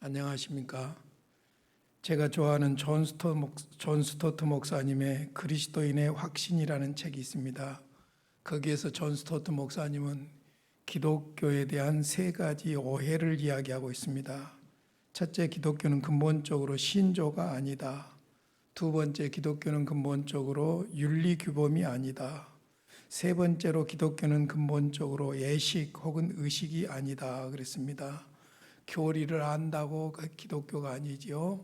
안녕하십니까? 제가 좋아하는 존 스토트 목사님의 그리스도인의 확신이라는 책이 있습니다. 거기에서 존 스토트 목사님은 기독교에 대한 세 가지 오해를 이야기하고 있습니다. 첫째, 기독교는 근본적으로 신조가 아니다. 두 번째, 기독교는 근본적으로 윤리규범이 아니다. 세 번째로, 기독교는 근본적으로 예식 혹은 의식이 아니다 그랬습니다. 교리를 안다고 기독교가 아니지요.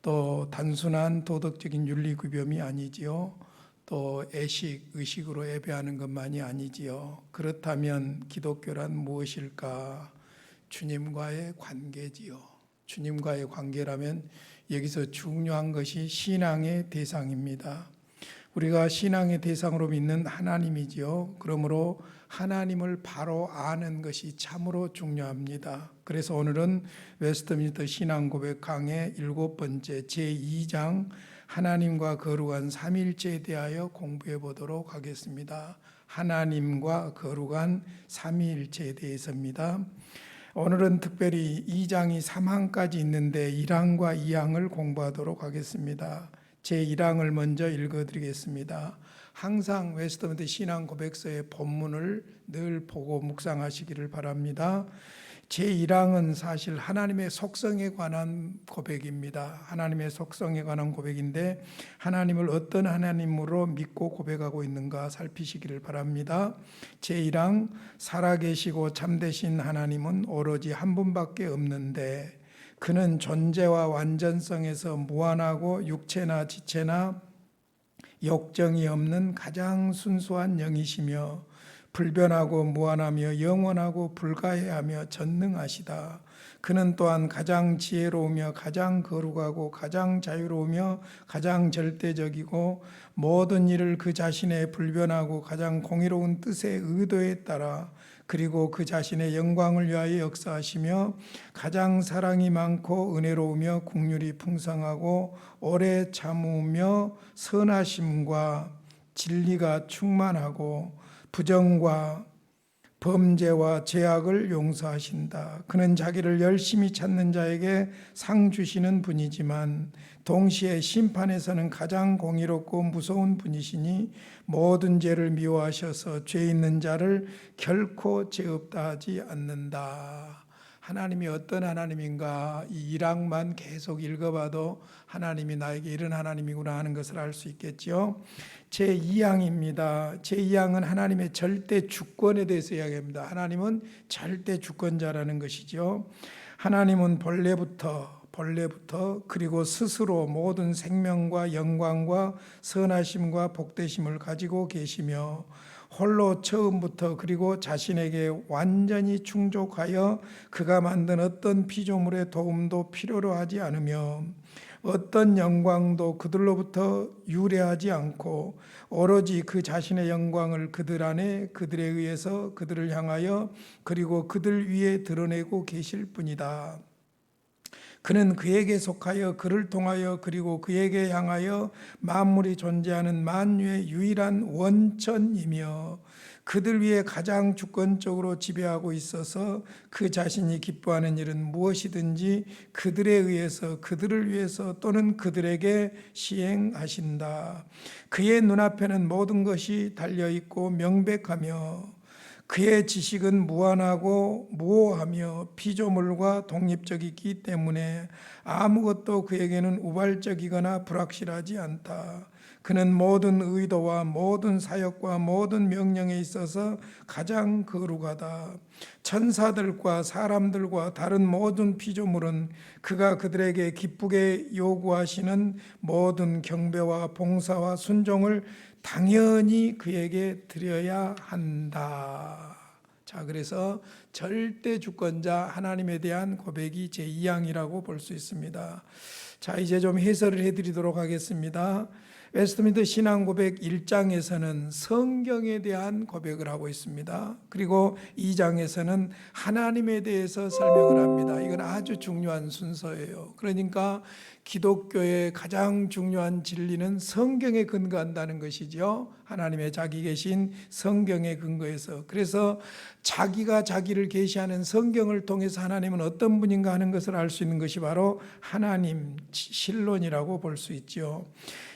또 단순한 도덕적인 윤리규범이 아니지요. 또 의식으로 예배하는 것만이 아니지요. 그렇다면 기독교란 무엇일까? 주님과의 관계지요. 주님과의 관계라면 여기서 중요한 것이 신앙의 대상입니다. 우리가 신앙의 대상으로 믿는 하나님이지요. 그러므로 하나님을 바로 아는 것이 참으로 중요합니다. 그래서 오늘은 웨스트민스터 신앙고백 강의 7번째 제2장 하나님과 거룩한 삼위일체에 대하여 공부해 보도록 하겠습니다. 하나님과 거룩한 삼위일체에 대해서입니다. 오늘은 특별히 2장이 3항까지 있는데 1항과 2항을 공부하도록 하겠습니다. 제1항을 먼저 읽어드리겠습니다. 항상 웨스트민스터 신앙 고백서의 본문을 늘 보고 묵상하시기를 바랍니다. 제1항은 사실 하나님의 속성에 관한 고백입니다. 하나님의 속성에 관한 고백인데 하나님을 어떤 하나님으로 믿고 고백하고 있는가 살피시기를 바랍니다. 제1항, 살아계시고 참되신 하나님은 오로지 한 분밖에 없는데 그는 존재와 완전성에서 무한하고 육체나 지체나 욕정이 없는 가장 순수한 영이시며 불변하고 무한하며 영원하고 불가해하며 전능하시다. 그는 또한 가장 지혜로우며 가장 거룩하고 가장 자유로우며 가장 절대적이고 모든 일을 그 자신의 불변하고 가장 공의로운 뜻의 의도에 따라 그리고 그 자신의 영광을 위하여 역사하시며 가장 사랑이 많고 은혜로우며 긍휼이 풍성하고 오래 참으며 선하심과 진리가 충만하고 부정과 범죄와 죄악을 용서하신다. 그는 자기를 열심히 찾는 자에게 상 주시는 분이지만 동시에 심판에서는 가장 공의롭고 무서운 분이시니 모든 죄를 미워하셔서 죄 있는 자를 결코 죄 없다 하지 않는다. 하나님이 어떤 하나님인가 이 1항만 계속 읽어봐도 하나님이 나에게 이런 하나님이구나 하는 것을 알 수 있겠죠. 제2항입니다. 제2항은 하나님의 절대 주권에 대해서 이야기합니다. 하나님은 절대 주권자라는 것이죠. 하나님은 본래부터 그리고 스스로 모든 생명과 영광과 선하심과 복되심을 가지고 계시며 홀로 처음부터 그리고 자신에게 완전히 충족하여 그가 만든 어떤 피조물의 도움도 필요로 하지 않으며 어떤 영광도 그들로부터 유래하지 않고 오로지 그 자신의 영광을 그들 안에 그들에 의해서 그들을 향하여 그리고 그들 위에 드러내고 계실 뿐이다. 그는 그에게 속하여 그를 통하여 그리고 그에게 향하여 만물이 존재하는 만유의 유일한 원천이며 그들 위에 가장 주권적으로 지배하고 있어서 그 자신이 기뻐하는 일은 무엇이든지 그들에 의해서 그들을 위해서 또는 그들에게 시행하신다. 그의 눈앞에는 모든 것이 달려있고 명백하며 그의 지식은 무한하고 무오하며 피조물과 독립적이기 때문에 아무것도 그에게는 우발적이거나 불확실하지 않다. 그는 모든 의도와 모든 사역과 모든 명령에 있어서 가장 거룩하다. 천사들과 사람들과 다른 모든 피조물은 그가 그들에게 기쁘게 요구하시는 모든 경배와 봉사와 순종을 당연히 그에게 드려야 한다. 자, 그래서 절대 주권자 하나님에 대한 고백이 제2항이라고 볼 수 있습니다. 자, 이제 좀 해설을 해드리도록 하겠습니다. 웨스트민스터 신앙 고백 1장에서는 성경에 대한 고백을 하고 있습니다. 그리고 2장에서는 하나님에 대해서 설명을 합니다. 이건 아주 중요한 순서예요. 그러니까 기독교의 가장 중요한 진리는 성경에 근거한다는 것이죠. 하나님의 자기 계신 성경에 근거해서. 그래서 자기가 자기를 계시하는 성경을 통해서 하나님은 어떤 분인가 하는 것을 알 수 있는 것이 바로 하나님 신론이라고 볼 수 있죠.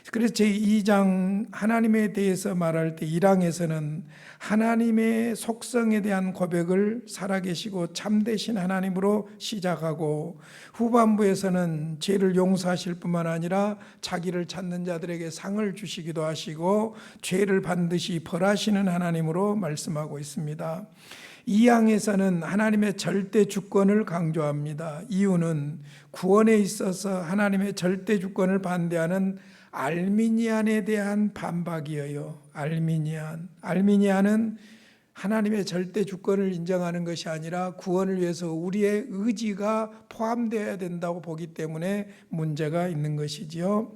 그래서 제2장 하나님에 대해서 말할 때 1항에서는 하나님의 속성에 대한 고백을 살아계시고 참되신 하나님으로 시작하고, 후반부에서는 죄를 용서하실 뿐만 아니라 자기를 찾는 자들에게 상을 주시기도 하시고 죄를 반드시 벌하시는 하나님으로 말씀하고 있습니다. 2항에서는 하나님의 절대 주권을 강조합니다. 이유는 구원에 있어서 하나님의 절대 주권을 반대하는 알미니안에 대한 반박이에요. 알미니안은 하나님의 절대 주권을 인정하는 것이 아니라 구원을 위해서 우리의 의지가 포함되어야 된다고 보기 때문에 문제가 있는 것이지요.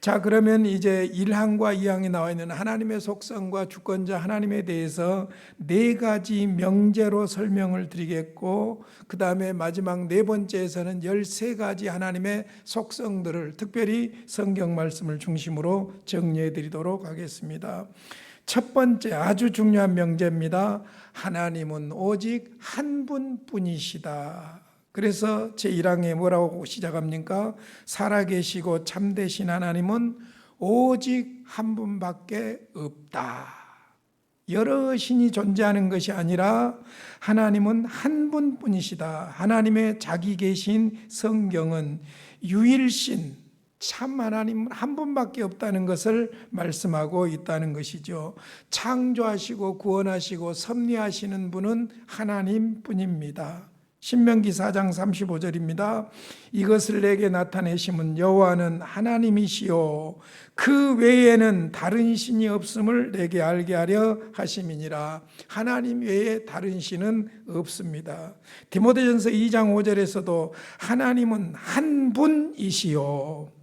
자, 그러면 이제 1항과 2항에 나와 있는 하나님의 속성과 주권자 하나님에 대해서 4가지 명제로 설명을 드리겠고, 그 다음에 마지막 4번째에서는 13가지 하나님의 속성들을 특별히 성경 말씀을 중심으로 정리해 드리도록 하겠습니다. 첫 번째 아주 중요한 명제입니다. 하나님은 오직 한 분뿐이시다. 그래서 제1항에 뭐라고 시작합니까? 살아계시고 참되신 하나님은 오직 한 분밖에 없다. 여러 신이 존재하는 것이 아니라 하나님은 한 분뿐이시다. 하나님의 자기 계신 성경은 유일신, 참 하나님 한 분밖에 없다는 것을 말씀하고 있다는 것이죠. 창조하시고 구원하시고 섭리하시는 분은 하나님뿐입니다. 신명기 4장 35절입니다. 이것을 내게 나타내심은 여호와는 하나님이시요 그 외에는 다른 신이 없음을 내게 알게 하려 하심이니라. 하나님 외에 다른 신은 없습니다. 디모데전서 2장 5절에서도 하나님은 한 분이시요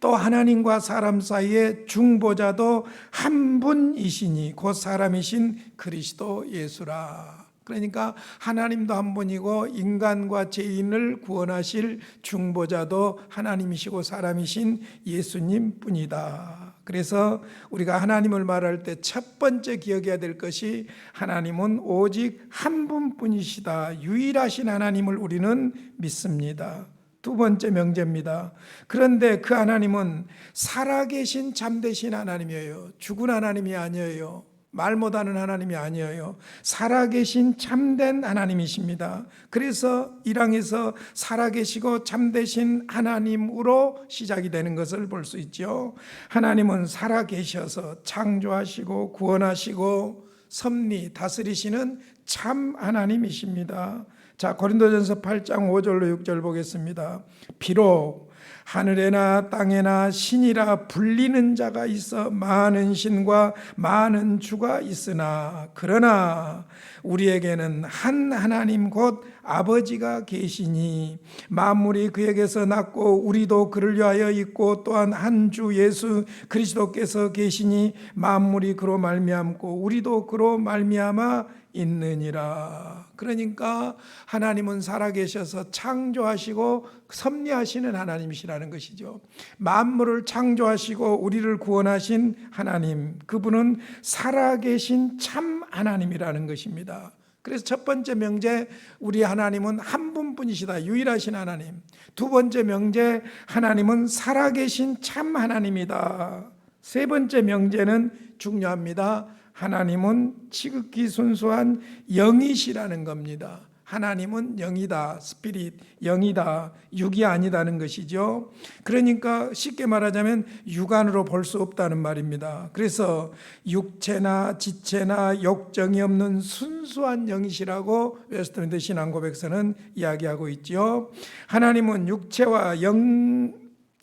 또 하나님과 사람 사이의 중보자도 한 분이시니 곧 사람이신 그리스도 예수라. 그러니까 하나님도 한 분이고 인간과 죄인을 구원하실 중보자도 하나님이시고 사람이신 예수님 뿐이다. 그래서 우리가 하나님을 말할 때 첫 번째 기억해야 될 것이 하나님은 오직 한 분뿐이시다. 유일하신 하나님을 우리는 믿습니다. 두 번째 명제입니다. 그런데 그 하나님은 살아계신 참되신 하나님이에요. 죽은 하나님이 아니에요. 말 못하는 하나님이 아니에요. 살아계신 참된 하나님이십니다. 그래서 1항에서 살아계시고 참되신 하나님으로 시작이 되는 것을 볼 수 있죠. 하나님은 살아계셔서 창조하시고 구원하시고 섭리 다스리시는 참 하나님이십니다. 자, 고린도전서 8장 5절로 6절 보겠습니다. 비록 하늘에나 땅에나 신이라 불리는 자가 있어 많은 신과 많은 주가 있으나 그러나 우리에게는 한 하나님 곧 아버지가 계시니 만물이 그에게서 났고 우리도 그를 위하여 있고 또한 한 주 예수 그리스도께서 계시니 만물이 그로 말미암고 우리도 그로 말미암아 있느니라. 그러니까 하나님은 살아계셔서 창조하시고 섭리하시는 하나님이시라는 것이죠. 만물을 창조하시고 우리를 구원하신 하나님, 그분은 살아계신 참 하나님이라는 것입니다. 그래서 첫 번째 명제, 우리 하나님은 한 분뿐이시다. 유일하신 하나님. 두 번째 명제, 하나님은 살아계신 참 하나님이다. 세 번째 명제는 중요합니다. 하나님은 지극히 순수한 영이시라는 겁니다. 하나님은 영이다. 스피릿, 영이다. 육이 아니다는 것이죠. 그러니까 쉽게 말하자면 육안으로 볼 수 없다는 말입니다. 그래서 육체나 지체나 욕정이 없는 순수한 영이시라고 웨스트민스터 신앙고백서는 이야기하고 있죠. 하나님은 육체와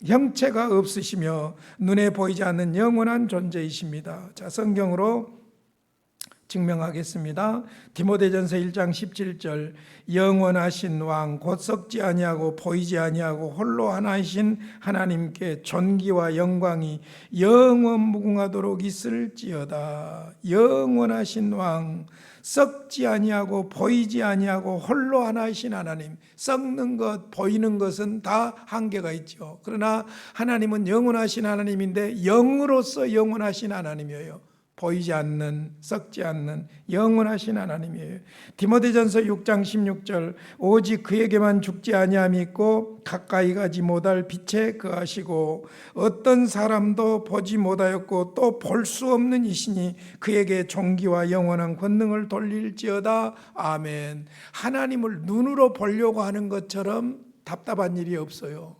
형체가 없으시며 눈에 보이지 않는 영원한 존재이십니다. 자, 성경으로 증명하겠습니다. 디모데전서 1장 17절 영원하신 왕 곧 썩지 아니하고 보이지 아니하고 홀로 하나이신 하나님께 존귀와 영광이 영원 무궁하도록 있을지어다. 영원하신 왕, 썩지 아니하고 보이지 아니하고 홀로 하나이신 하나님. 썩는 것, 보이는 것은 다 한계가 있죠. 그러나 하나님은 영원하신 하나님인데 영으로서 영원하신 하나님이에요. 보이지 않는, 썩지 않는 영원하신 하나님이에요. 디모데전서 6장 16절 오직 그에게만 죽지 아니함이 있고 가까이 가지 못할 빛에 거하시고 어떤 사람도 보지 못하였고 또 볼 수 없는 이시니 그에게 존귀와 영원한 권능을 돌릴지어다. 아멘. 하나님을 눈으로 보려고 하는 것처럼 답답한 일이 없어요.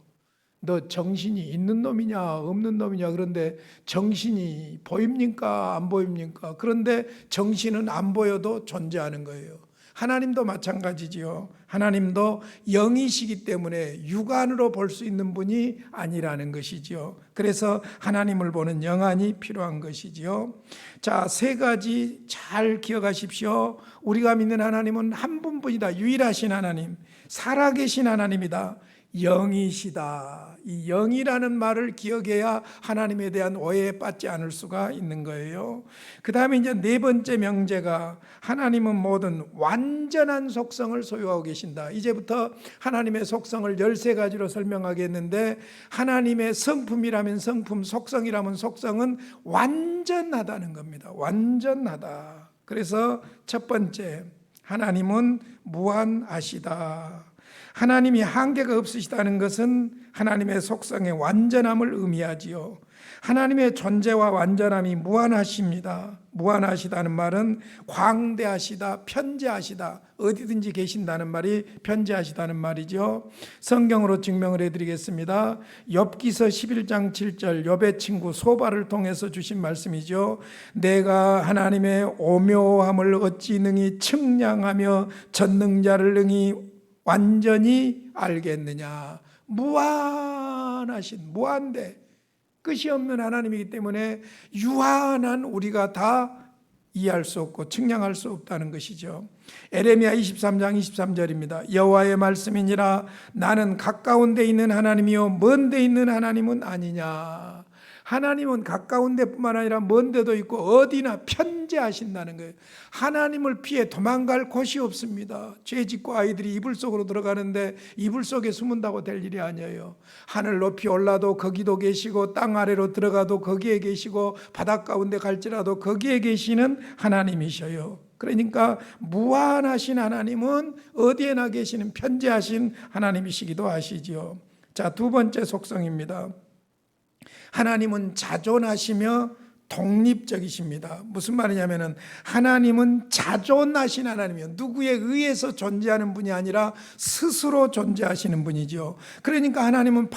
너 정신이 있는 놈이냐 없는 놈이냐, 그런데 정신이 보입니까 안 보입니까? 그런데 정신은 안 보여도 존재하는 거예요. 하나님도 마찬가지지요. 하나님도 영이시기 때문에 육안으로 볼 수 있는 분이 아니라는 것이지요. 그래서 하나님을 보는 영안이 필요한 것이지요. 자, 세 가지 잘 기억하십시오. 우리가 믿는 하나님은 한 분뿐이다. 유일하신 하나님, 살아계신 하나님이다. 영이시다. 이 영이라는 말을 기억해야 하나님에 대한 오해에 빠지지 않을 수가 있는 거예요. 그 다음에 이제 네 번째 명제가 하나님은 모든 완전한 속성을 소유하고 계신다. 이제부터 하나님의 속성을 13가지로 설명하겠는데, 하나님의 성품이라면 성품, 속성이라면 속성은 완전하다는 겁니다. 완전하다. 그래서 첫 번째, 하나님은 무한하시다. 하나님이 한계가 없으시다는 것은 하나님의 속성의 완전함을 의미하지요. 하나님의 존재와 완전함이 무한하십니다. 무한하시다는 말은 광대하시다, 편재하시다, 어디든지 계신다는 말이 편재하시다는 말이죠. 성경으로 증명을 해드리겠습니다. 욥기서 11장 7절, 욥의 친구 소바를 통해서 주신 말씀이죠. 내가 하나님의 오묘함을 어찌 능히 측량하며 전능자를 능히 완전히 알겠느냐. 무한하신, 무한대, 끝이 없는 하나님이기 때문에 유한한 우리가 다 이해할 수 없고 측량할 수 없다는 것이죠. 에레미야 23장 23절입니다. 여호와의 말씀이니라 나는 가까운 데 있는 하나님이요 먼 데 있는 하나님은 아니냐. 하나님은 가까운 데뿐만 아니라 먼 데도 있고 어디나 편재하신다는 거예요. 하나님을 피해 도망갈 곳이 없습니다. 죄 짓고 아이들이 이불 속으로 들어가는데 이불 속에 숨은다고 될 일이 아니에요. 하늘 높이 올라도 거기도 계시고 땅 아래로 들어가도 거기에 계시고 바닷 가운데 갈지라도 거기에 계시는 하나님이셔요. 그러니까 무한하신 하나님은 어디에나 계시는 편재하신 하나님이시기도 하시지요. 자, 두 번째 속성입니다. 하나님은 자존하시며 독립적이십니다. 무슨 말이냐면은 하나님은 자존하신 하나님이요, 누구에 의해서 존재하는 분이 아니라 스스로 존재하시는 분이죠. 그러니까 하나님은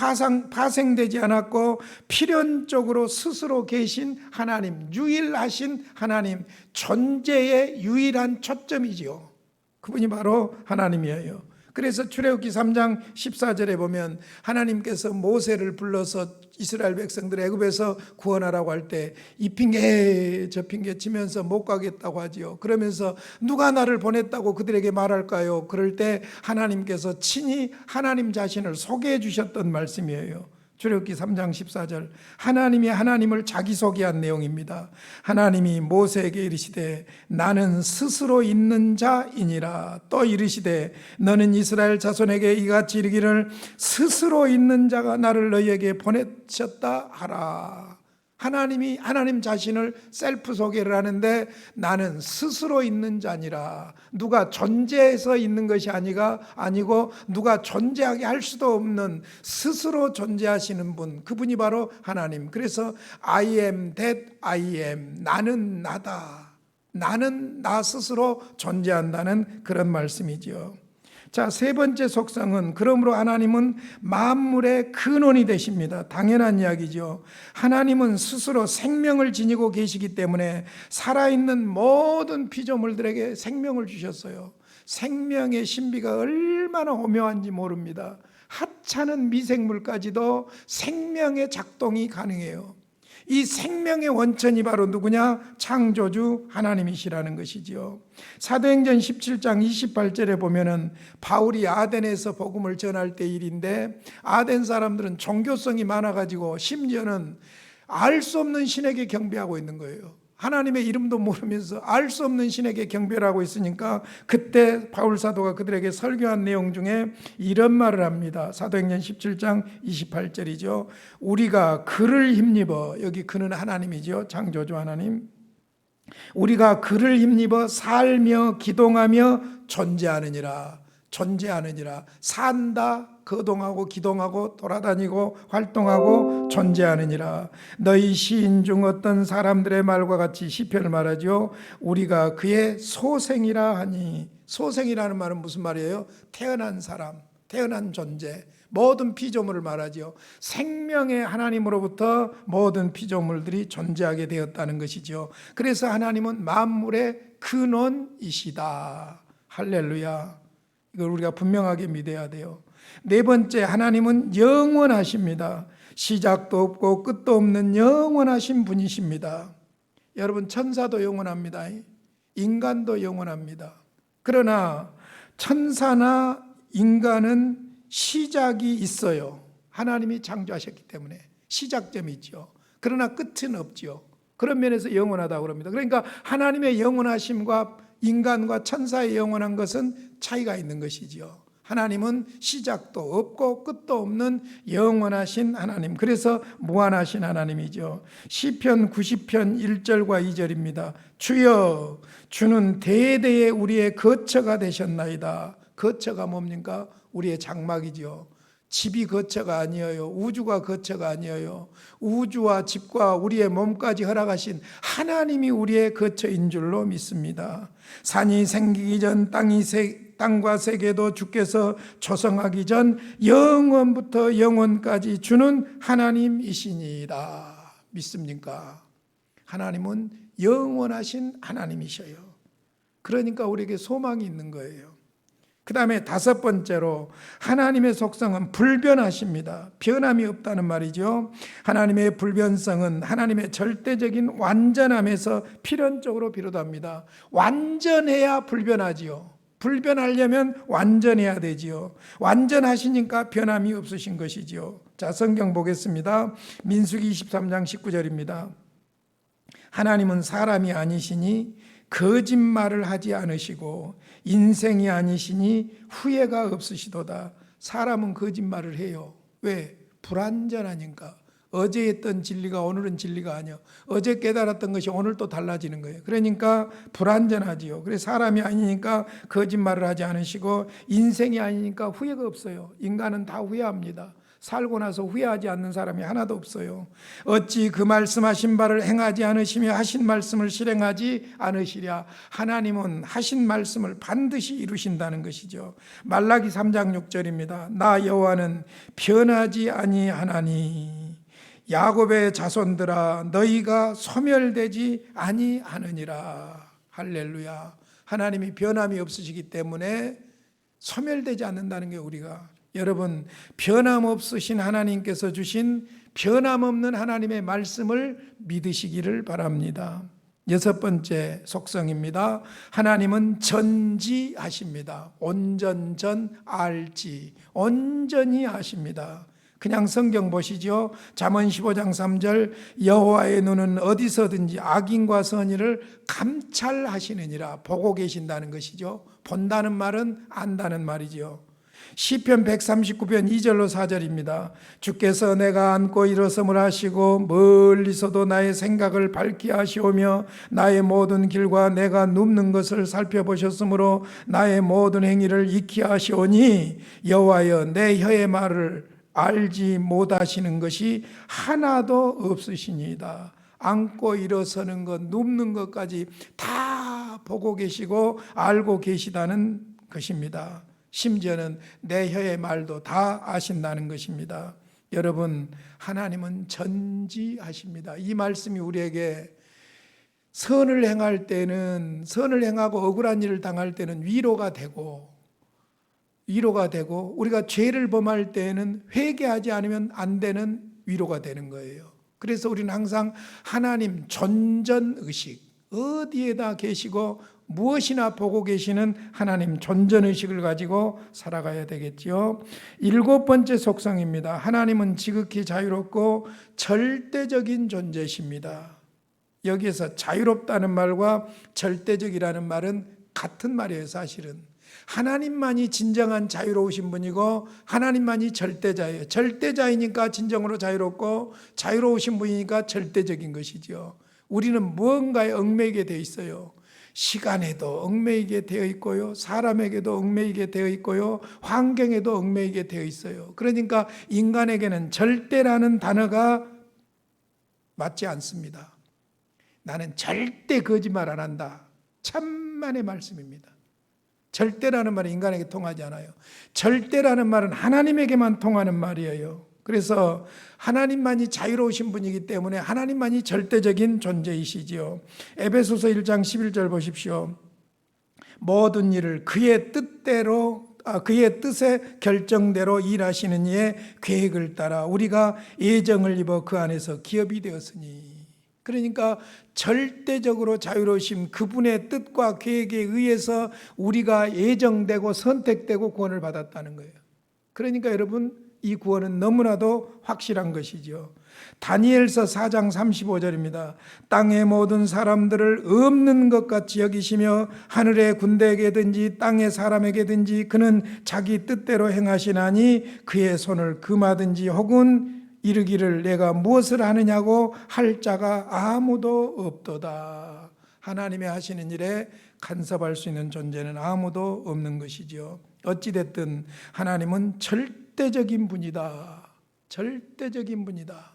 파생되지 않았고 필연적으로 스스로 계신 하나님, 유일하신 하나님, 존재의 유일한 초점이지요. 그분이 바로 하나님이에요. 그래서 출애굽기 3장 14절에 보면 하나님께서 모세를 불러서 이스라엘 백성들 애굽에서 구원하라고 할 때 이 핑계 저 핑계 치면서 못 가겠다고 하지요. 그러면서 누가 나를 보냈다고 그들에게 말할까요? 그럴 때 하나님께서 친히 하나님 자신을 소개해 주셨던 말씀이에요. 출애굽기 3장 14절, 하나님이 하나님을 자기 소개한 내용입니다. 하나님이 모세에게 이르시되 나는 스스로 있는 자이니라. 또 이르시되 너는 이스라엘 자손에게 이같이 이르기를 스스로 있는 자가 나를 너희에게 보내셨다 하라. 하나님이 하나님 자신을 셀프 소개를 하는데 나는 스스로 있는 자니라. 누가 존재해서 있는 것이 아니고 누가 존재하게 할 수도 없는 스스로 존재하시는 분, 그분이 바로 하나님. 그래서 I am that I am, 나는 나다, 나는 나 스스로 존재한다는 그런 말씀이죠. 자, 세 번째 속성은 그러므로 하나님은 만물의 근원이 되십니다. 당연한 이야기죠. 하나님은 스스로 생명을 지니고 계시기 때문에 살아있는 모든 피조물들에게 생명을 주셨어요. 생명의 신비가 얼마나 오묘한지 모릅니다. 하찮은 미생물까지도 생명의 작동이 가능해요. 이 생명의 원천이 바로 누구냐? 창조주 하나님이시라는 것이지요. 사도행전 17장 28절에 보면은 바울이 아덴에서 복음을 전할 때 일인데, 아덴 사람들은 종교성이 많아가지고 심지어는 알 수 없는 신에게 경배하고 있는 거예요. 하나님의 이름도 모르면서 알 수 없는 신에게 경배하고 있으니까 그때 바울 사도가 그들에게 설교한 내용 중에 이런 말을 합니다. 사도행전 17장 28절이죠. 우리가 그를 힘입어, 여기 그는 하나님이죠. 창조주 하나님. 우리가 그를 힘입어 살며 기동하며 존재하느니라. 산다, 거동하고 기동하고 돌아다니고 활동하고 존재하느니라. 너희 시인 중 어떤 사람들의 말과 같이 시편을 말하죠. 우리가 그의 소생이라 하니. 소생이라는 말은 무슨 말이에요? 태어난 사람, 태어난 존재, 모든 피조물을 말하죠. 생명의 하나님으로부터 모든 피조물들이 존재하게 되었다는 것이죠. 그래서 하나님은 만물의 근원이시다. 할렐루야. 이걸 우리가 분명하게 믿어야 돼요. 네 번째, 하나님은 영원하십니다. 시작도 없고 끝도 없는 영원하신 분이십니다. 여러분, 천사도 영원합니다. 인간도 영원합니다. 그러나 천사나 인간은 시작이 있어요. 하나님이 창조하셨기 때문에 시작점이 있죠. 그러나 끝은 없죠. 그런 면에서 영원하다고 합니다. 그러니까 하나님의 영원하심과 인간과 천사의 영원한 것은 차이가 있는 것이죠. 하나님은 시작도 없고 끝도 없는 영원하신 하나님, 그래서 무한하신 하나님이죠. 시편 90편 1절과 2절입니다. 주여, 주는 대대에 우리의 거처가 되셨나이다. 거처가 뭡니까? 우리의 장막이죠. 집이 거처가 아니에요. 우주가 거처가 아니에요. 우주와 집과 우리의 몸까지 허락하신 하나님이 우리의 거처인 줄로 믿습니다. 산이 생기기 전 땅과 세계도 주께서 조성하기 전 영원부터 영원까지 주는 하나님이시니이다. 믿습니까? 하나님은 영원하신 하나님이셔요. 그러니까 우리에게 소망이 있는 거예요. 그 다음에 다섯 번째로 하나님의 속성은 불변하십니다. 변함이 없다는 말이죠. 하나님의 불변성은 하나님의 절대적인 완전함에서 필연적으로 비롯합니다. 완전해야 불변하지요. 불변하려면 완전해야 되지요. 완전하시니까 변함이 없으신 것이지요. 자, 성경 보겠습니다. 민수기 23장 19절입니다. 하나님은 사람이 아니시니 거짓말을 하지 않으시고 인생이 아니시니 후회가 없으시도다. 사람은 거짓말을 해요. 왜? 불완전하니까. 어제 했던 진리가 오늘은 진리가 아니야. 어제 깨달았던 것이 오늘 또 달라지는 거예요. 그러니까 불완전하지요. 그래서 사람이 아니니까 거짓말을 하지 않으시고 인생이 아니니까 후회가 없어요. 인간은 다 후회합니다. 살고 나서 후회하지 않는 사람이 하나도 없어요. 어찌 그 말씀하신 바를 행하지 않으시며 하신 말씀을 실행하지 않으시랴. 하나님은 하신 말씀을 반드시 이루신다는 것이죠. 말라기 3장 6절입니다. 나 여호와는 변하지 아니하나니 야곱의 자손들아 너희가 소멸되지 아니하느니라. 할렐루야. 하나님이 변함이 없으시기 때문에 소멸되지 않는다는 게 우리가, 여러분, 변함없으신 하나님께서 주신 변함없는 하나님의 말씀을 믿으시기를 바랍니다. 여섯 번째 속성입니다. 하나님은 전지하십니다. 온전전 알지, 온전히 아십니다. 그냥 성경 보시죠. 잠언 15장 3절 여호와의 눈은 어디서든지 악인과 선인을 감찰하시느니라. 보고 계신다는 것이죠. 본다는 말은 안다는 말이죠. 시편 139편 2절로 4절입니다. 주께서 내가 앉고 일어섬을 하시고 멀리서도 나의 생각을 밝게 하시오며 나의 모든 길과 내가 눕는 것을 살펴보셨으므로 나의 모든 행위를 익히 하시오니 여호와여 내 혀의 말을 알지 못하시는 것이 하나도 없으시니이다. 앉고 일어서는 것, 눕는 것까지 다 보고 계시고 알고 계시다는 것입니다. 심지어는 내 혀의 말도 다 아신다는 것입니다. 여러분, 하나님은 전지하십니다. 이 말씀이 우리에게 선을 행할 때는, 선을 행하고 억울한 일을 당할 때는 위로가 되고 우리가 죄를 범할 때에는 회개하지 않으면 안 되는 위로가 되는 거예요. 그래서 우리는 항상 하나님 존전의식, 어디에다 계시고 무엇이나 보고 계시는 하나님 존전의식을 가지고 살아가야 되겠죠. 일곱 번째 속성입니다. 하나님은 지극히 자유롭고 절대적인 존재십니다. 여기에서 자유롭다는 말과 절대적이라는 말은 같은 말이에요. 사실은 하나님만이 진정한 자유로우신 분이고 하나님만이 절대자예요. 절대자이니까 진정으로 자유롭고 자유로우신 분이니까 절대적인 것이죠. 우리는 무언가에 얽매이게 되어 있어요. 시간에도 얽매이게 되어 있고요, 사람에게도 얽매이게 되어 있고요, 환경에도 얽매이게 되어 있어요. 그러니까 인간에게는 절대라는 단어가 맞지 않습니다. 나는 절대 거짓말 안 한다. 천만의 말씀입니다. 절대라는 말은 인간에게 통하지 않아요. 절대라는 말은 하나님에게만 통하는 말이에요. 그래서 하나님만이 자유로우신 분이기 때문에 하나님만이 절대적인 존재이시지요. 에베소서 1장 11절 보십시오. 모든 일을 그의 뜻에 결정대로 일하시는 이의 계획을 따라 우리가 예정을 입어 그 안에서 기업이 되었으니. 그러니까 절대적으로 자유로우신 그분의 뜻과 계획에 의해서 우리가 예정되고 선택되고 구원을 받았다는 거예요. 그러니까 여러분, 이 구원은 너무나도 확실한 것이죠. 다니엘서 4장 35절입니다. 땅의 모든 사람들을 없는 것 같이 여기시며 하늘의 군대에게든지 땅의 사람에게든지 그는 자기 뜻대로 행하시나니 그의 손을 금하든지 혹은 이르기를 내가 무엇을 하느냐고 할 자가 아무도 없도다. 하나님의 하시는 일에 간섭할 수 있는 존재는 아무도 없는 것이죠. 어찌됐든 하나님은 절대적인 분이다. 절대적인 분이다.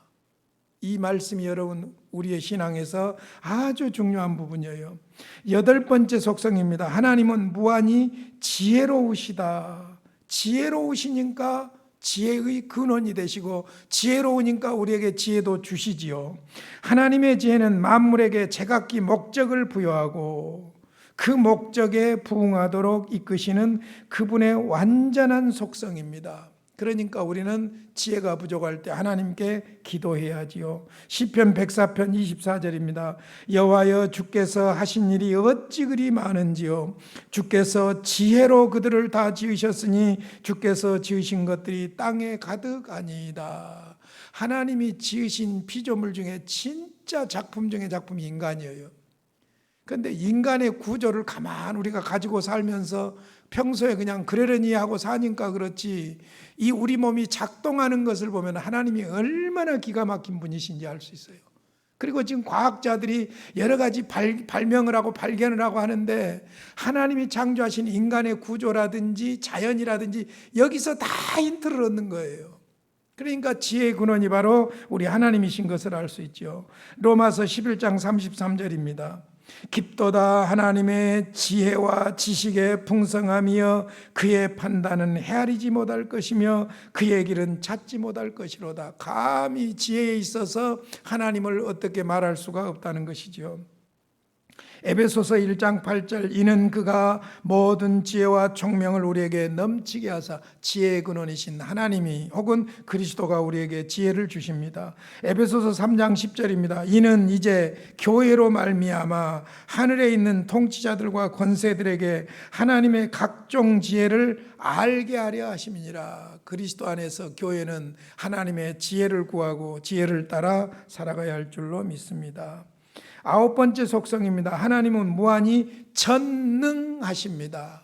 이 말씀이 여러분 우리의 신앙에서 아주 중요한 부분이에요. 8번째 속성입니다. 하나님은 무한히 지혜로우시다. 지혜로우시니까 지혜의 근원이 되시고 지혜로우니까 우리에게 지혜도 주시지요. 하나님의 지혜는 만물에게 제각기 목적을 부여하고 그 목적에 부응하도록 이끄시는 그분의 완전한 속성입니다. 그러니까 우리는 지혜가 부족할 때 하나님께 기도해야지요. 시편 104편 24절입니다. 여호와여 주께서 하신 일이 어찌 그리 많은지요. 주께서 지혜로 그들을 다 지으셨으니 주께서 지으신 것들이 땅에 가득하니이다. 하나님이 지으신 피조물 중에 진짜 작품 중에 작품이 인간이에요. 그런데 인간의 구조를 가만 우리가 가지고 살면서 평소에 그냥 그러려니 하고 사니까 그렇지, 이 우리 몸이 작동하는 것을 보면 하나님이 얼마나 기가 막힌 분이신지 알 수 있어요. 그리고 지금 과학자들이 여러 가지 발명을 하고 발견을 하고 하는데 하나님이 창조하신 인간의 구조라든지 자연이라든지 여기서 다 힌트를 얻는 거예요. 그러니까 지혜의 근원이 바로 우리 하나님이신 것을 알 수 있죠. 로마서 11장 33절입니다. 깊도다 하나님의 지혜와 지식의 풍성함이여 그의 판단은 헤아리지 못할 것이며 그의 길은 찾지 못할 것이로다. 감히 지혜에 있어서 하나님을 어떻게 말할 수가 없다는 것이죠. 에베소서 1장 8절 이는 그가 모든 지혜와 총명을 우리에게 넘치게 하사 지혜의 근원이신 하나님이 혹은 그리스도가 우리에게 지혜를 주십니다. 에베소서 3장 10절입니다. 이는 이제 교회로 말미암아 하늘에 있는 통치자들과 권세들에게 하나님의 각종 지혜를 알게 하려 하심이니라. 그리스도 안에서 교회는 하나님의 지혜를 구하고 지혜를 따라 살아가야 할 줄로 믿습니다. 9번째 속성입니다. 하나님은 무한히 전능하십니다.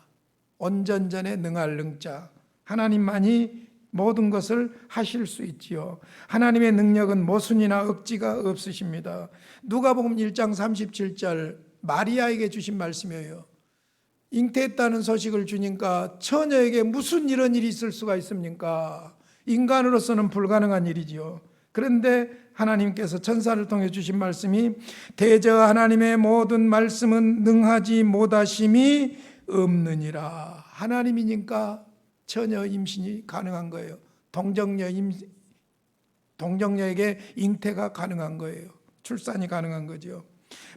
온전전에 능할 능자. 하나님만이 모든 것을 하실 수 있지요. 하나님의 능력은 모순이나 억지가 없으십니다. 누가복음 1장 37절 마리아에게 주신 말씀이에요. 잉태했다는 소식을 주니까 처녀에게 무슨 이런 일이 있을 수가 있습니까? 인간으로서는 불가능한 일이지요. 그런데 하나님께서 천사를 통해 주신 말씀이 대저 하나님의 모든 말씀은 능하지 못하심이 없느니라. 하나님이니까 처녀 임신이 가능한 거예요. 동정녀에게 잉태가 가능한 거예요. 출산이 가능한 거죠.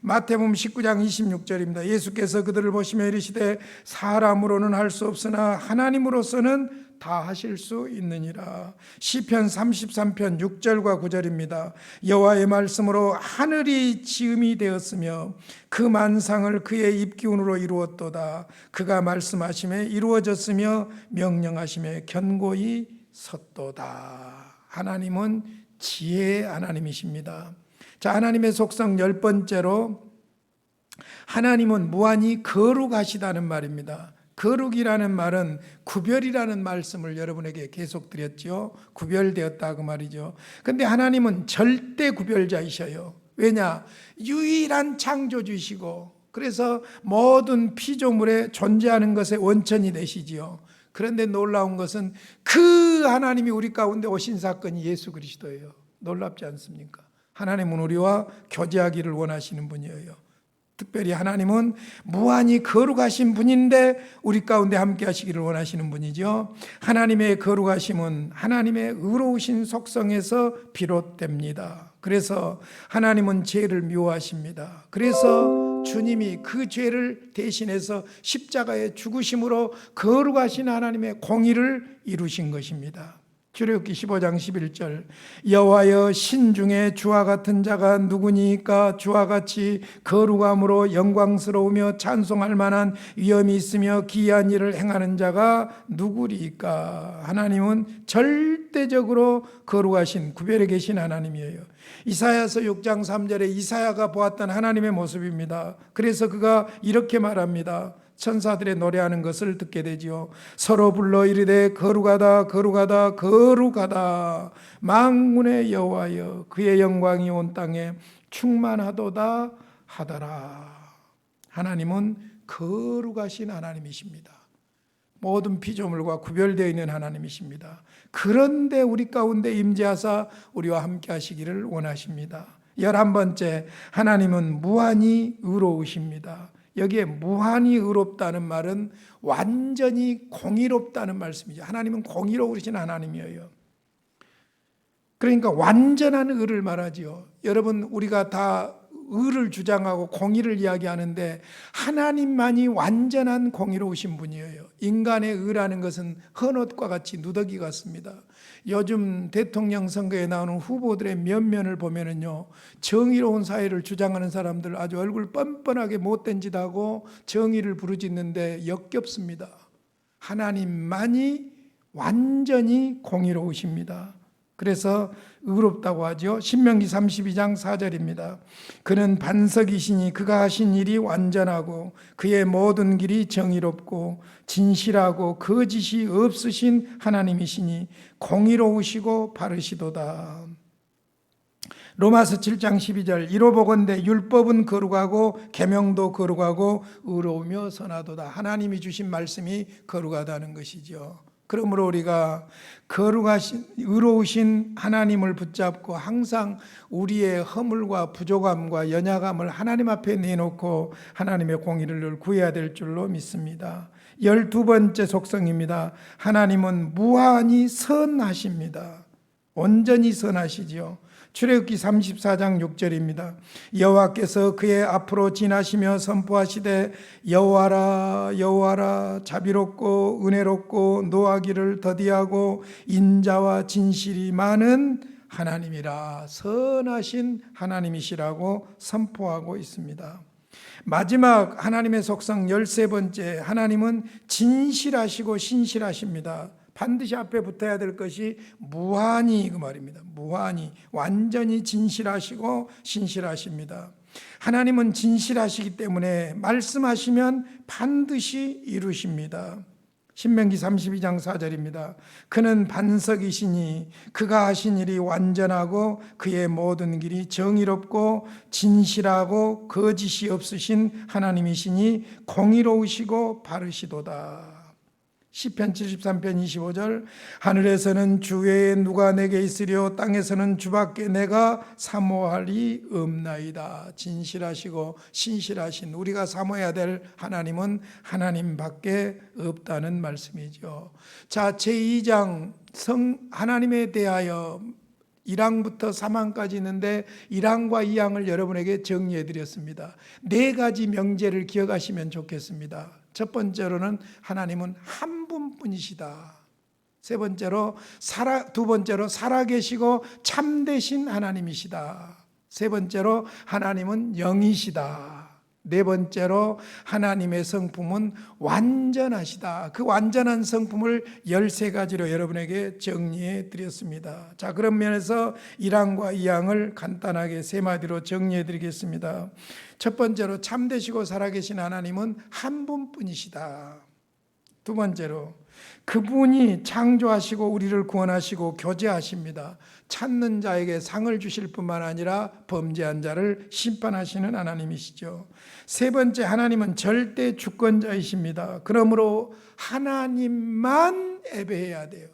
마태복음 19장 26절입니다. 예수께서 그들을 보시며 이르시되 사람으로는 할 수 없으나 하나님으로서는 다 하실 수 있느니라. 시편 33편 6절과 9절입니다. 여호와의 말씀으로 하늘이 지음이 되었으며 그 만상을 그의 입기운으로 이루었도다. 그가 말씀하심에 이루어졌으며 명령하심에 견고히 섰도다. 하나님은 지혜의 하나님이십니다. 자, 하나님의 속성 10번째로 하나님은 무한히 거룩하시다는 말입니다. 거룩이라는 말은 구별이라는 말씀을 여러분에게 계속 드렸죠. 구별되었다 그 말이죠. 근데 하나님은 절대 구별자이셔요. 왜냐? 유일한 창조주이시고, 그래서 모든 피조물에 존재하는 것의 원천이 되시지요. 그런데 놀라운 것은 그 하나님이 우리 가운데 오신 사건이 예수 그리스도예요. 놀랍지 않습니까? 하나님은 우리와 교제하기를 원하시는 분이에요. 특별히 하나님은 무한히 거룩하신 분인데 우리 가운데 함께 하시기를 원하시는 분이죠. 하나님의 거룩하심은 하나님의 의로우신 속성에서 비롯됩니다. 그래서 하나님은 죄를 미워하십니다. 그래서 주님이 그 죄를 대신해서 십자가의 죽으심으로 거룩하신 하나님의 공의를 이루신 것입니다. 출애굽기 15장 11절 여호와여 신중에 주와 같은 자가 누구니까? 주와 같이 거룩함으로 영광스러우며 찬송할 만한 위엄이 있으며 기이한 일을 행하는 자가 누구리까? 하나님은 절대적으로 거룩하신 구별에 계신 하나님이에요. 이사야서 6장 3절에 이사야가 보았던 하나님의 모습입니다. 그래서 그가 이렇게 말합니다. 천사들의 노래하는 것을 듣게 되지요. 서로 불러 이르되 거룩하다 거룩하다 거룩하다 만군의 여호와여 그의 영광이 온 땅에 충만하도다 하더라. 하나님은 거룩하신 하나님이십니다. 모든 피조물과 구별되어 있는 하나님이십니다. 그런데 우리 가운데 임재하사 우리와 함께 하시기를 원하십니다. 11번째, 하나님은 무한히 의로우십니다. 여기에 무한히 의롭다는 말은 완전히 공의롭다는 말씀이죠. 하나님은 공의로우신 하나님이에요. 그러니까 완전한 의를 말하지요. 여러분, 우리가 다 의를 주장하고 공의를 이야기하는데 하나님만이 완전한 공의로우신 분이에요. 인간의 의라는 것은 헌옷과 같이 누더기 같습니다. 요즘 대통령 선거에 나오는 후보들의 면면을 보면은요, 정의로운 사회를 주장하는 사람들 아주 얼굴 뻔뻔하게 못된 짓 하고 정의를 부르짖는데 역겹습니다. 하나님만이 완전히 공의로우십니다. 그래서 의롭다고 하죠. 신명기 32장 4절입니다. 그는 반석이시니 그가 하신 일이 완전하고 그의 모든 길이 정의롭고 진실하고 거짓이 없으신 하나님이시니 공의로우시고 바르시도다. 로마서 7장 12절 이로보건대 율법은 거룩하고 계명도 거룩하고 의로우며 선하도다. 하나님이 주신 말씀이 거룩하다는 것이죠. 그러므로 우리가 거룩하신 의로우신 하나님을 붙잡고 항상 우리의 허물과 부족함과 연약함을 하나님 앞에 내놓고 하나님의 공의를 구해야 될 줄로 믿습니다. 12번째 속성입니다. 하나님은 무한히 선하십니다. 온전히 선하시지요. 출애굽기 34장 6절입니다. 여호와께서 그의 앞으로 지나시며 선포하시되 여호와라 여호와라 자비롭고 은혜롭고 노하기를 더디하고 인자와 진실이 많은 하나님이라. 선하신 하나님이시라고 선포하고 있습니다. 마지막 하나님의 속성 13번째, 하나님은 진실하시고 신실하십니다. 반드시 앞에 붙어야 될 것이 무한히 그 말입니다. 무한히 완전히 진실하시고 신실하십니다. 하나님은 진실하시기 때문에 말씀하시면 반드시 이루십니다. 신명기 32장 4절입니다. 그는 반석이시니 그가 하신 일이 완전하고 그의 모든 길이 정의롭고 진실하고 거짓이 없으신 하나님이시니 공의로우시고 바르시도다. 시편 73편 25절 하늘에서는 주 외에 누가 내게 있으려 땅에서는 주밖에 내가 사모할이 없나이다. 진실하시고 신실하신 우리가 사모해야 될 하나님은 하나님밖에 없다는 말씀이죠. 자, 제2장 하나님에 대하여 1항부터 3항까지 있는데 1항과 2항을 여러분에게 정리해 드렸습니다. 4가지 명제를 기억하시면 좋겠습니다. 첫 번째로는 하나님은 한 분뿐이시다. 두 번째로 살아계시고 참되신 하나님이시다. 세 번째로 하나님은 영이시다. 네 번째로 하나님의 성품은 완전하시다. 그 완전한 성품을 13가지로 여러분에게 정리해 드렸습니다. 자, 그런 면에서 1항과 2항을 간단하게 3마디로 정리해 드리겠습니다. 첫 번째로 참되시고 살아계신 하나님은 한 분뿐이시다. 두 번째로 그분이 창조하시고 우리를 구원하시고 교제하십니다. 찾는 자에게 상을 주실 뿐만 아니라 범죄한 자를 심판하시는 하나님이시죠. 세 번째, 하나님은 절대 주권자이십니다. 그러므로 하나님만 예배해야 돼요.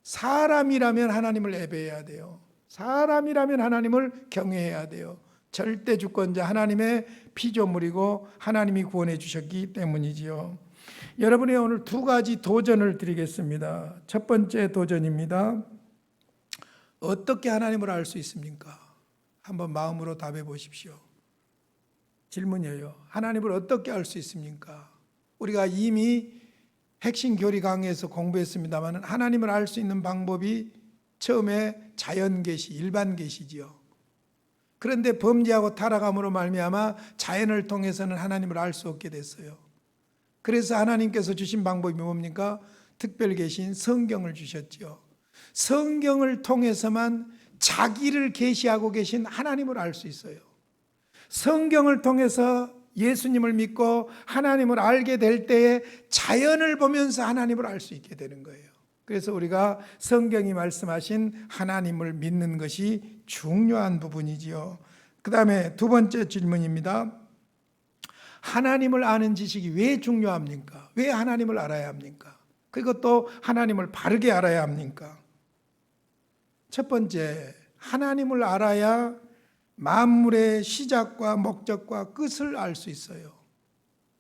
사람이라면 하나님을 예배해야 돼요. 사람이라면 하나님을 경외해야 돼요. 절대 주권자 하나님의 피조물이고 하나님이 구원해 주셨기 때문이지요. 여러분이 오늘 2가지 도전을 드리겠습니다. 첫 번째 도전입니다. 어떻게 하나님을 알 수 있습니까? 한번 마음으로 답해 보십시오. 질문이에요. 하나님을 어떻게 알 수 있습니까? 우리가 이미 핵심 교리 강의에서 공부했습니다만 하나님을 알 수 있는 방법이 처음에 자연 계시, 일반 계시지요. 그런데 범죄하고 타락함으로 말미암아 자연을 통해서는 하나님을 알 수 없게 됐어요. 그래서 하나님께서 주신 방법이 뭡니까? 특별 계신 성경을 주셨지요. 성경을 통해서만 자기를 계시하고 계신 하나님을 알 수 있어요. 성경을 통해서 예수님을 믿고 하나님을 알게 될 때에 자연을 보면서 하나님을 알 수 있게 되는 거예요. 그래서 우리가 성경이 말씀하신 하나님을 믿는 것이 중요한 부분이지요. 그 다음에 두 번째 질문입니다. 하나님을 아는 지식이 왜 중요합니까? 왜 하나님을 알아야 합니까? 그리고 또 하나님을 바르게 알아야 합니까? 첫 번째, 하나님을 알아야 만물의 시작과 목적과 끝을 알 수 있어요.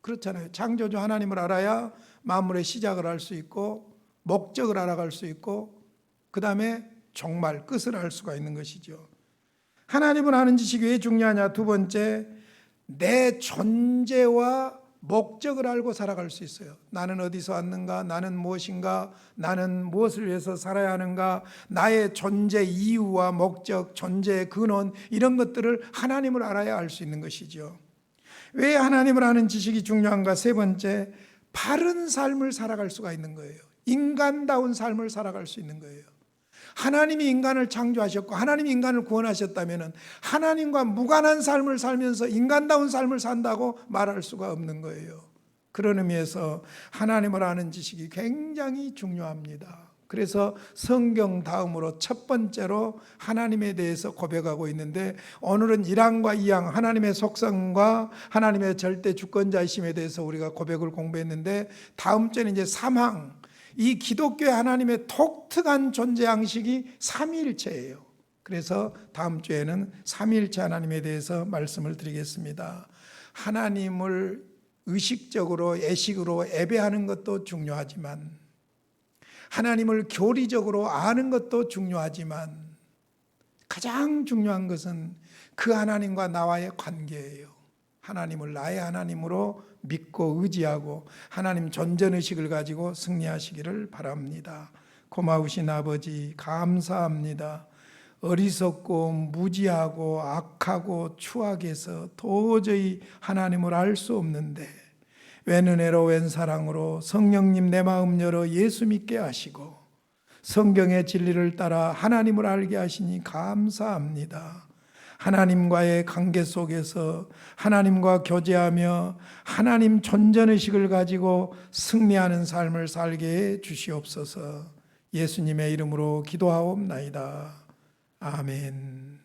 그렇잖아요. 창조주 하나님을 알아야 만물의 시작을 알 수 있고 목적을 알아갈 수 있고 그 다음에 종말, 끝을 알 수가 있는 것이죠. 하나님을 아는 지식이 왜 중요하냐? 두 번째, 내 존재와 목적을 알고 살아갈 수 있어요. 나는 어디서 왔는가? 나는 무엇인가? 나는 무엇을 위해서 살아야 하는가? 나의 존재 이유와 목적, 존재의 근원 이런 것들을 하나님을 알아야 알 수 있는 것이죠. 왜 하나님을 아는 지식이 중요한가? 세 번째, 바른 삶을 살아갈 수가 있는 거예요. 인간다운 삶을 살아갈 수 있는 거예요. 하나님이 인간을 창조하셨고 하나님이 인간을 구원하셨다면 하나님과 무관한 삶을 살면서 인간다운 삶을 산다고 말할 수가 없는 거예요. 그런 의미에서 하나님을 아는 지식이 굉장히 중요합니다. 그래서 성경 다음으로 첫 번째로 하나님에 대해서 고백하고 있는데 오늘은 1항과 2항 하나님의 속성과 하나님의 절대 주권자이심에 대해서 우리가 고백을 공부했는데 다음 주에는 이제 3항 이 기독교의 하나님의 독특한 존재 양식이 삼위일체예요. 그래서 다음 주에는 삼위일체 하나님에 대해서 말씀을 드리겠습니다. 하나님을 의식적으로 예식으로 예배하는 것도 중요하지만 하나님을 교리적으로 아는 것도 중요하지만 가장 중요한 것은 그 하나님과 나와의 관계예요. 하나님을 나의 하나님으로 믿고 의지하고 하나님 존전의식을 가지고 승리하시기를 바랍니다. 고마우신 아버지 감사합니다. 어리석고 무지하고 악하고 추악해서 도저히 하나님을 알 수 없는데 웬 은혜로 웬 사랑으로 성령님 내 마음 열어 예수 믿게 하시고 성경의 진리를 따라 하나님을 알게 하시니 감사합니다. 하나님과의 관계 속에서 하나님과 교제하며 하나님 존전의식을 가지고 승리하는 삶을 살게 해 주시옵소서. 예수님의 이름으로 기도하옵나이다. 아멘.